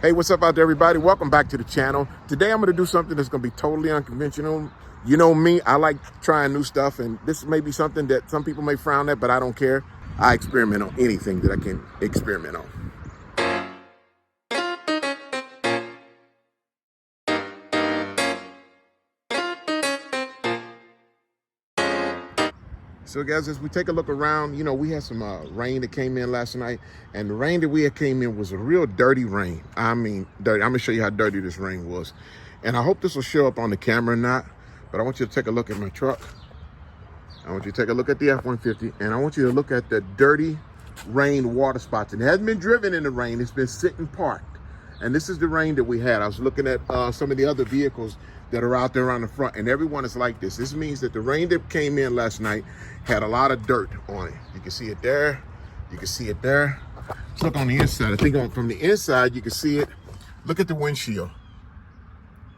Hey, what's up out there, everybody? Welcome back to the channel. Today I'm going to do something that's going to be totally unconventional. You know me, I like trying new stuff, and this may be something that some people may frown at, but I don't care. I experiment on anything that I can experiment on. So guys, as we take a look around, you know, we had some rain that came in last night, and the rain that we had came in was a real dirty rain. I mean, dirty. I'm gonna show you how dirty this rain was. And I hope this will show up on the camera or not, but I want you to take a look at my truck. I want you to take a look at the F-150, and I want you to look at the dirty rain water spots. And it hasn't been driven in the rain, it's been sitting parked. And this is the rain that we had. I was looking at some of the other vehicles that are out there on the front, and everyone is like this. This means that the rain that came in last night had a lot of dirt on it. You can see it there. You can see it there. Let's look on the inside. I think from the inside, you can see it. Look at the windshield.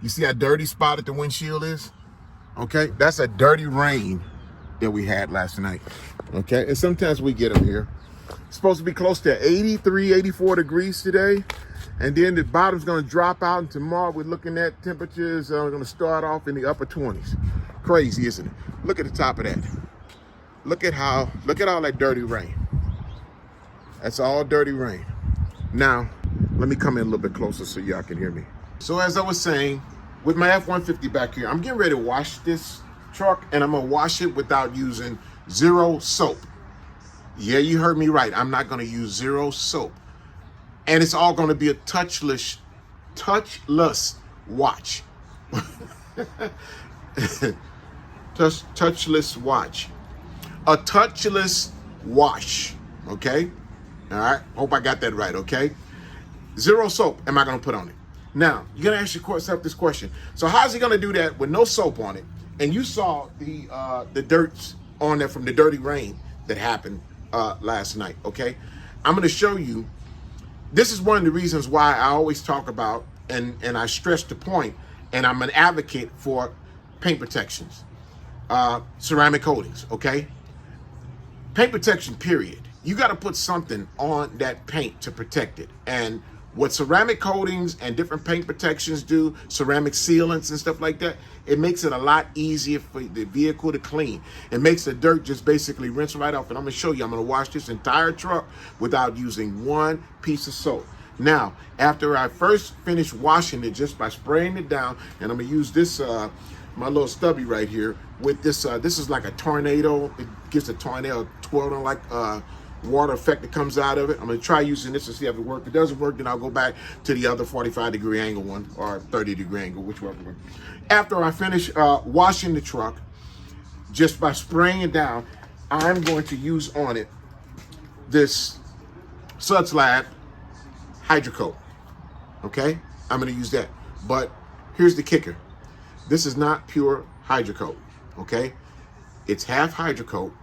You see how dirty spotted the windshield is? Okay, that's a dirty rain that we had last night. Okay, and sometimes we get them here. It's supposed to be close to 83, 84 degrees today. And then the bottom's gonna drop out, and tomorrow we're looking at temperatures gonna start off in the upper 20s. Crazy, isn't it? Look at the top of that. Look at all that dirty rain. That's all dirty rain. Now, let me come in a little bit closer so y'all can hear me. So as I was saying, with my F-150 back here, I'm getting ready to wash this truck, and I'm gonna wash it without using zero soap. Yeah, you heard me right. I'm not gonna use zero soap. And it's all going to be a touchless watch. touchless watch. A touchless wash. Okay? All right? Hope I got that right, okay? Zero soap am I going to put on it. Now, you're going to ask yourself this question. So how's he going to do that with no soap on it? And you saw the dirts on there from the dirty rain that happened last night, okay? I'm going to show you. This is one of the reasons why I always talk about, and I stress the point, and I'm an advocate for paint protections, ceramic coatings, okay? Paint protection, period. You got to put something on that paint to protect it. And what ceramic coatings and different paint protections do, ceramic sealants and stuff like that, it makes it a lot easier for the vehicle to clean. It makes the dirt just basically rinse right off. And I'm gonna show you, I'm gonna wash this entire truck without using one piece of soap. Now, after I first finish washing it just by spraying it down, and I'm gonna use this, my little stubby right here with this, this is like a tornado. It gives a tornado twirling like water effect that comes out of it. I'm gonna try using this to see if it works. If it doesn't work, then I'll go back to the other 45-degree angle one or 30-degree angle, whichever one. After I finish washing the truck, just by spraying it down, I'm going to use on it this Suds.lab Hydro Coat. Okay, I'm gonna use that. But here's the kicker: this is not pure Hydro Coat. Okay, it's half Hydro Coat.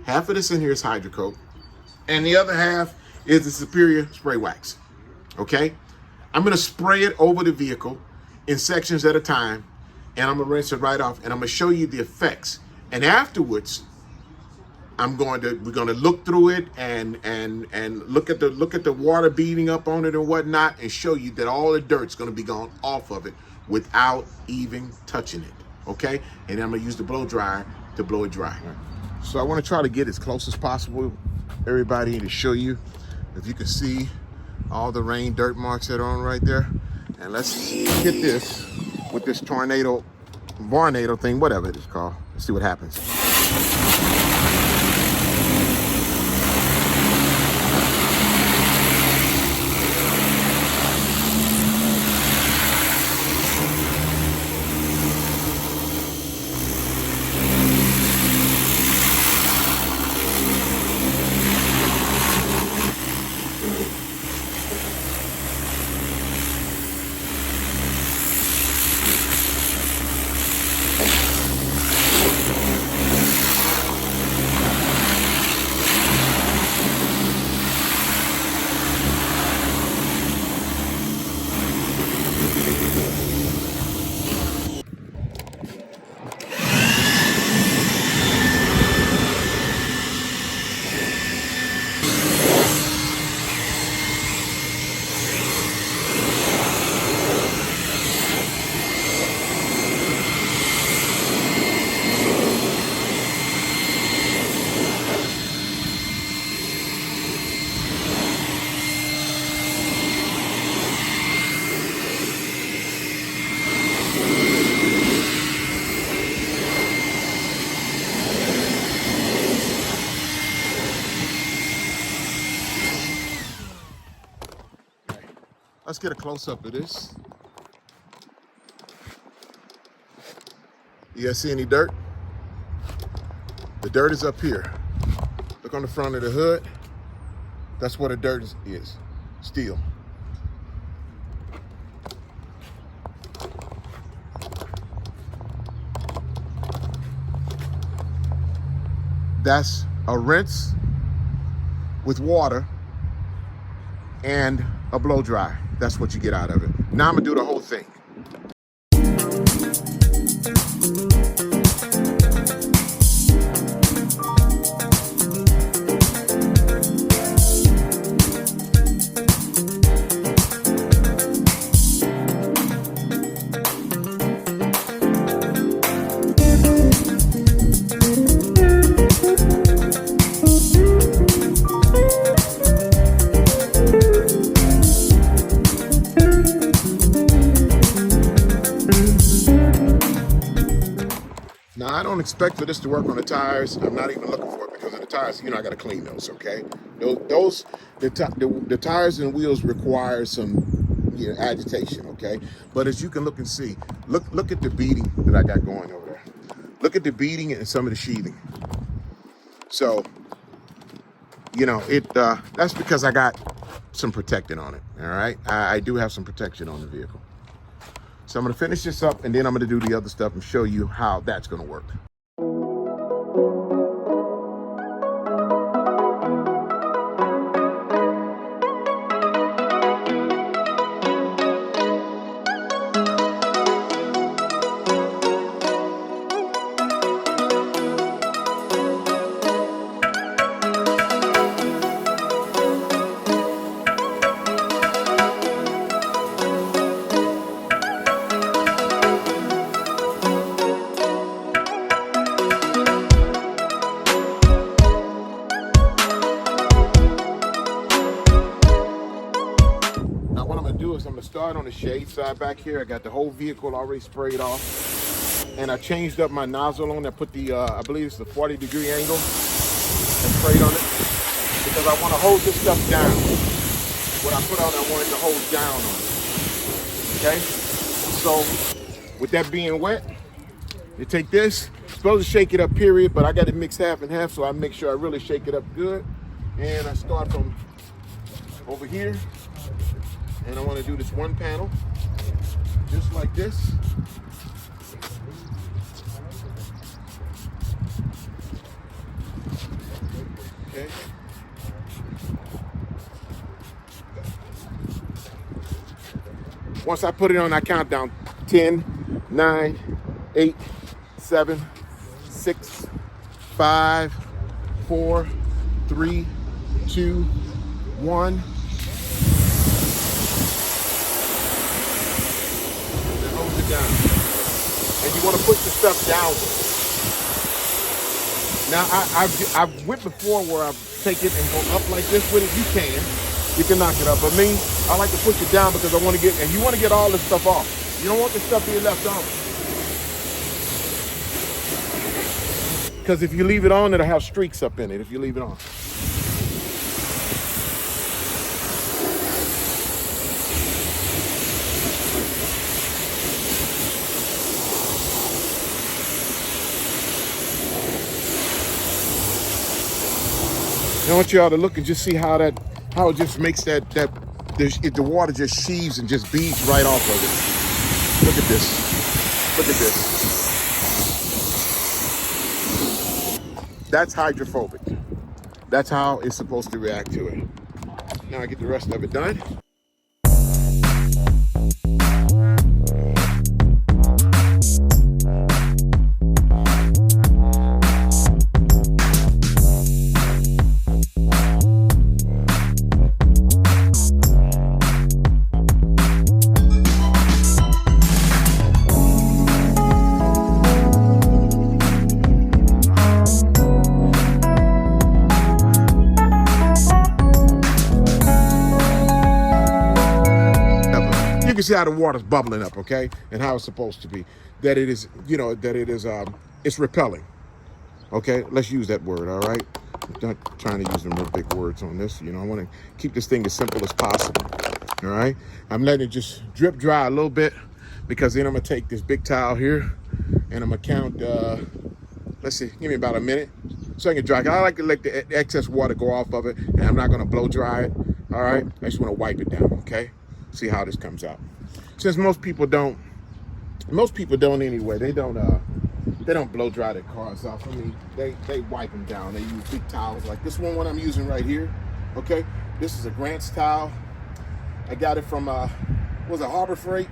Half of this in here is Hydro Coat, and the other half is the Superior Spray Wax, okay? I'm gonna spray it over the vehicle in sections at a time, and I'm gonna rinse it right off, and I'm gonna show you the effects. And afterwards, we're gonna look through it and look at the water beating up on it and whatnot, and show you that all the dirt's gonna be gone off of it without even touching it, okay? And I'm gonna use the blow dryer to blow it dry. So I wanna try to get as close as possible, everybody, to show you, if you can see all the rain dirt marks that are on right there. And let's hit this with this tornado thing, whatever it is called. Let's see what happens. Let's get a close-up of this. You guys see any dirt? The dirt is up here. Look on the front of the hood. That's where the dirt is. Steel. That's a rinse with water and a blow dry. That's what you get out of it. Now I'm gonna do the whole thing. Now, I don't expect for this to work on the tires. I'm not even looking for it because of the tires. You know, I got to clean those, okay? The tires and wheels require some agitation, okay? But as you can look and see, look at the beading that I got going over there. Look at the beading and some of the sheathing. So, you know, that's because I got some protecting on it, all right? I do have some protection on the vehicle. So I'm gonna finish this up and then I'm gonna do the other stuff and show you how that's gonna work. I'm gonna start on the shade side back here. I got the whole vehicle already sprayed off, and I changed up my nozzle on. I put the I believe it's the 40-degree angle and sprayed on it because I want to hold this stuff down. What I put on, I wanted to hold down on it. Okay, so with that being wet, you take this. You're supposed to shake it up, period, but I got it mixed half and half, so I make sure I really shake it up good. And I start from over here. And I want to do this one panel, just like this. Okay. Once I put it on, I count down 10, 9, 8, 7, 6, 5, 4, 3, 2, 1. Down. And you want to push the stuff downward. Now, I've went before where I take it and go up like this with it. You can knock it up. But me, I like to push it down because I want to get, and you want to get all this stuff off. You don't want this stuff being left on. Because if you leave it on, it'll have streaks up in it if you leave it on. I want y'all to look and just see how it just makes the water just sheaves and just beads right off of it. Look at this. Look at this. That's hydrophobic. That's how it's supposed to react to it. Now I get the rest of it done. You can see how the water's bubbling up, okay, and how it's supposed to be. That it is, it's repelling. Okay, let's use that word. All right, I'm not trying to use them real big words on this. I want to keep this thing as simple as possible. All right, I'm letting it just drip dry a little bit, because then I'm gonna take this big towel here and I'm gonna count, let's see, give me about a minute so I can dry. I like to let the excess water go off of it, and I'm not gonna blow dry it. All right, I just wanna wipe it down, okay? See how this comes out. Since most people don't anyway, they don't blow dry their cars off. I mean, they wipe them down. They use big towels like this one I'm using right here, okay? This is a Grant's towel. I got it from, was it Harbor Freight?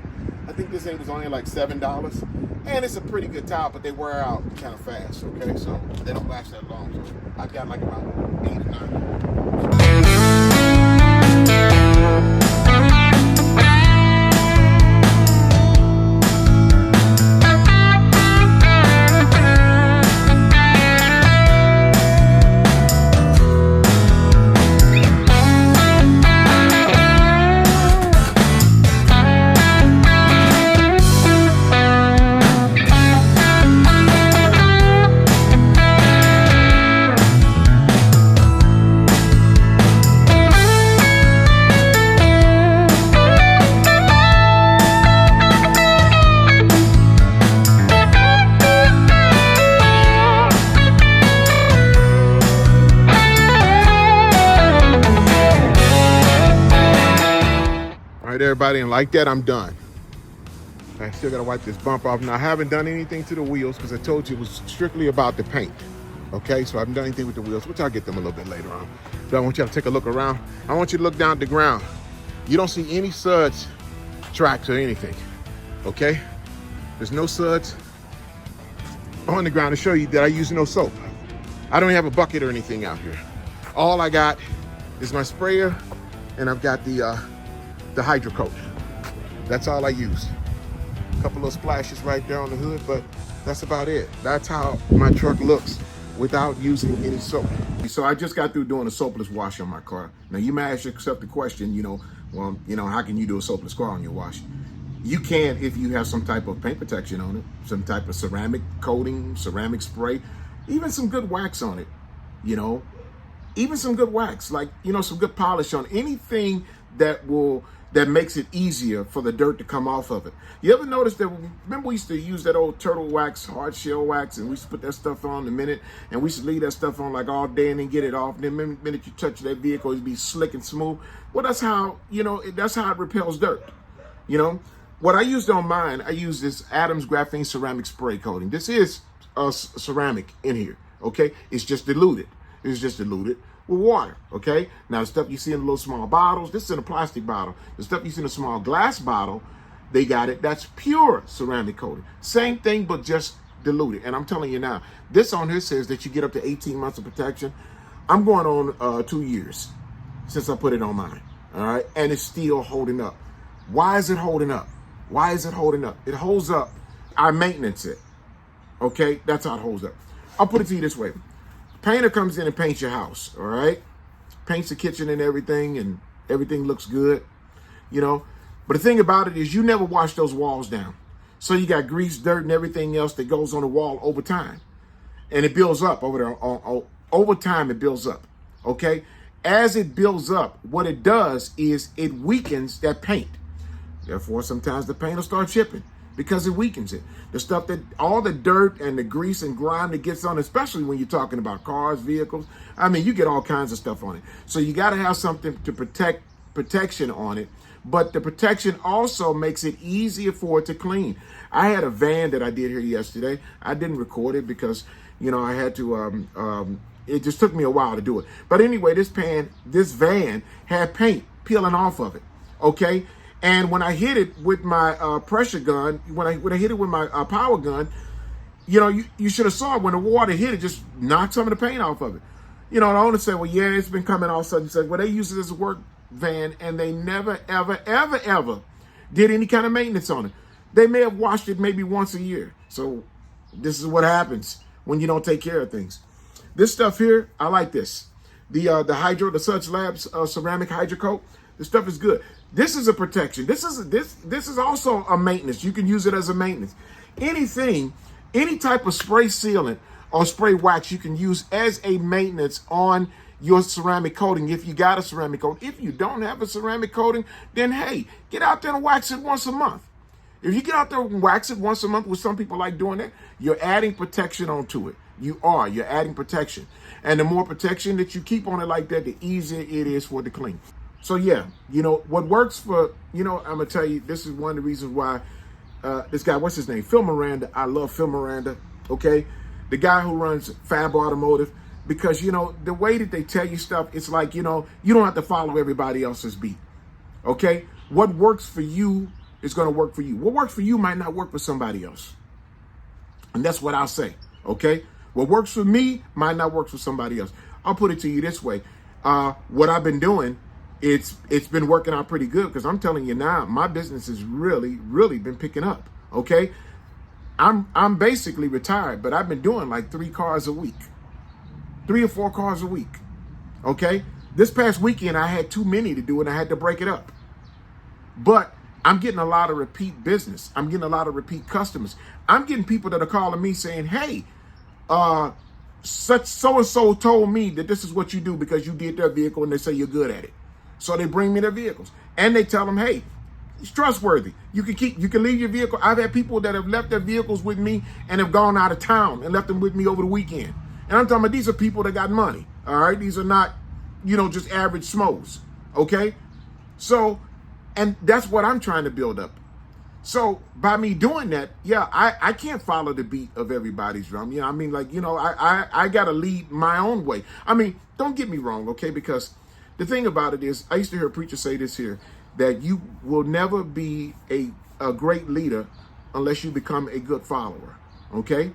I think this thing was only like $7. And it's a pretty good towel, but they wear out kind of fast, okay? So they don't last that long. So I got like about 8 or 9. All right, everybody, and like that, I'm done. I still gotta wipe this bump off. Now, I haven't done anything to the wheels because I told you it was strictly about the paint. Okay, so I haven't done anything with the wheels, which I'll get them a little bit later on. But I want you to take a look around. I want you to look down at the ground. You don't see any suds tracks or anything, okay? There's no suds on the ground to show you that I use no soap. I don't have a bucket or anything out here. All I got is my sprayer, and I've got the Hydro Coat. That's all I use. A couple of splashes right there on the hood, but that's about it. That's how my truck looks without using any soap. So I just got through doing a soapless wash on my car. Now you may ask yourself the question, how can you do a soapless car on your wash? You can if you have some type of paint protection on it, some type of ceramic coating, ceramic spray, even some good wax on it, even some good wax, like, some good polish on anything that makes it easier for the dirt to come off of it. You ever notice that, remember we used to use that old turtle wax, hard shell wax, and we used to put that stuff on in a minute, and we used to leave that stuff on like all day and then get it off. And then the minute you touch that vehicle, it'd be slick and smooth. Well, that's how, that's how it repels dirt. What I used on mine, I use this Adams Graphene Ceramic Spray Coating. This is a ceramic in here, okay? It's just diluted. It's just diluted with water, okay? Now, the stuff you see in the little small bottles, this is in a plastic bottle. The stuff you see in a small glass bottle, they got it. That's pure ceramic coating. Same thing, but just diluted. And I'm telling you now, this on here says that you get up to 18 months of protection. I'm going on 2 years since I put it on mine, all right? And it's still holding up. Why is it holding up? Why is it holding up? It holds up. I maintenance it, okay? That's how it holds up. I'll put it to you this way. Painter comes in and paints your house, all right? Paints the kitchen and everything looks good, But the thing about it is you never wash those walls down. So you got grease, dirt, and everything else that goes on the wall over time. And it builds up over there. Over time, it builds up, okay? As it builds up, what it does is it weakens that paint. Therefore, sometimes the paint will start chipping because it weakens it. The stuff all the dirt and the grease and grime that gets on, especially when you're talking about cars, vehicles, you get all kinds of stuff on it. So you got to have something to protection on it, but the protection also makes it easier for it to clean. I had a van that I did here yesterday. I didn't record it because, I had to, it just took me a while to do it. But anyway, this van had paint peeling off of it, okay? And when I hit it with my pressure gun, when I hit it with my power gun, you should have saw it when the water hit it, just knocked some of the paint off of it. The owner said, well, yeah, it's been coming all of a sudden. He said, well, they use it as a work van and they never, ever, ever, ever did any kind of maintenance on it. They may have washed it maybe once a year. So this is what happens when you don't take care of things. This stuff here, I like this. The Suds.lab Ceramic Hydro Coat. This stuff is good. This is a protection. This is also a maintenance. You can use it as a maintenance. Any type of spray sealant or spray wax you can use as a maintenance on your ceramic coating if you got a ceramic coating. If you don't have a ceramic coating, then hey, get out there and wax it once a month. If you get out there and wax it once a month, which some people like doing that, you're adding protection onto it. You're adding protection. And the more protection that you keep on it like that, the easier it is for it to clean. So yeah, what works for, I'm going to tell you, this is one of the reasons why this guy, what's his name? Phil Miranda. I love Phil Miranda, okay? The guy who runs Fab Automotive, because, the way that they tell you stuff, it's like, you don't have to follow everybody else's beat, okay? What works for you is going to work for you. What works for you might not work for somebody else. And that's what I'll say, okay? What works for me might not work for somebody else. I'll put it to you this way. What I've been doing, it's been working out pretty good, because I'm telling you now, my business has really, really been picking up, okay? I'm basically retired, but I've been doing like 3 cars a week, 3 or 4 cars a week, okay? This past weekend, I had too many to do, and I had to break it up. But I'm getting a lot of repeat business. I'm getting a lot of repeat customers. I'm getting people that are calling me saying, hey, such so-and-so told me that this is what you do because you did their vehicle, and they say you're good at it. So they bring me their vehicles, and they tell them, hey, it's trustworthy. You can leave your vehicle. I've had people that have left their vehicles with me and have gone out of town and left them with me over the weekend. And I'm talking about, these are people that got money. All right. These are not, just average schmoes. Okay. So, and that's what I'm trying to build up. So by me doing that, yeah, I can't follow the beat of everybody's drum. I got to lead my own way. I mean, don't get me wrong. Okay. Because the thing about it is, I used to hear a preacher say this here, that you will never be a great leader unless you become a good follower, okay?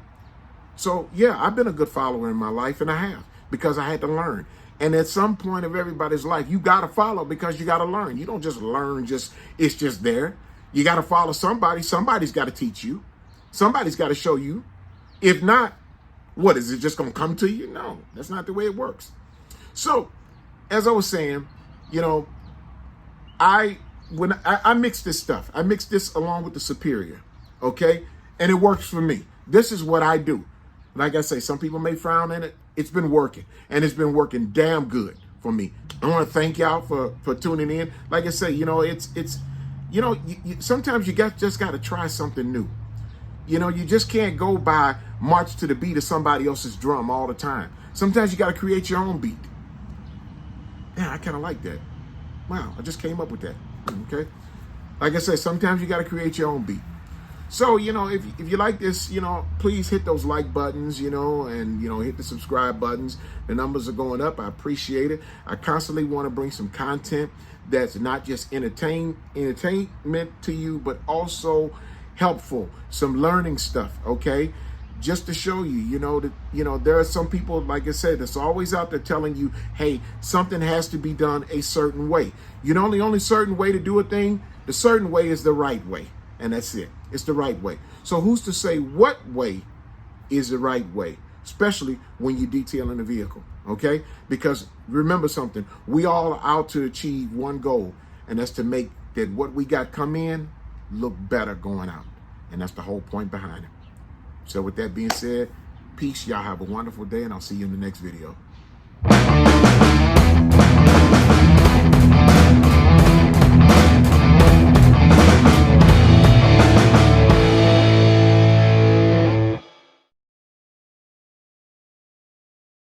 So, yeah, I've been a good follower in my life, and I have, because I had to learn. And at some point of everybody's life, you got to follow because you got to learn. You don't just learn, it's just there. You got to follow somebody. Somebody's got to teach you. Somebody's got to show you. If not, what, is it just going to come to you? No, that's not the way it works. So, as I was saying, I mix this stuff. I mix this along with the Superior, okay? And it works for me. This is what I do. Like I say, some people may frown at it. It's been working, and it's been working damn good for me. I want to thank y'all for tuning in. Like I say, sometimes you just got to try something new. You just can't go by march to the beat of somebody else's drum all the time. Sometimes you got to create your own beat. Yeah, I kind of like that. Wow, I just came up with that, okay? Like I said, sometimes you got to create your own beat. So, if you like this, please hit those like buttons, and, hit the subscribe buttons. The numbers are going up. I appreciate it. I constantly want to bring some content that's not just entertainment to you, but also helpful, some learning stuff, okay? Just to show you, that, there are some people, like I said, that's always out there telling you, hey, something has to be done a certain way. The only certain way to do a thing, the certain way is the right way. And that's it. It's the right way. So who's to say what way is the right way, especially when you're detailing a vehicle, okay? Because remember something, we all are out to achieve one goal, and that's to make that what we got come in look better going out. And that's the whole point behind it. So with that being said, peace. Y'all have a wonderful day, and I'll see you in the next video.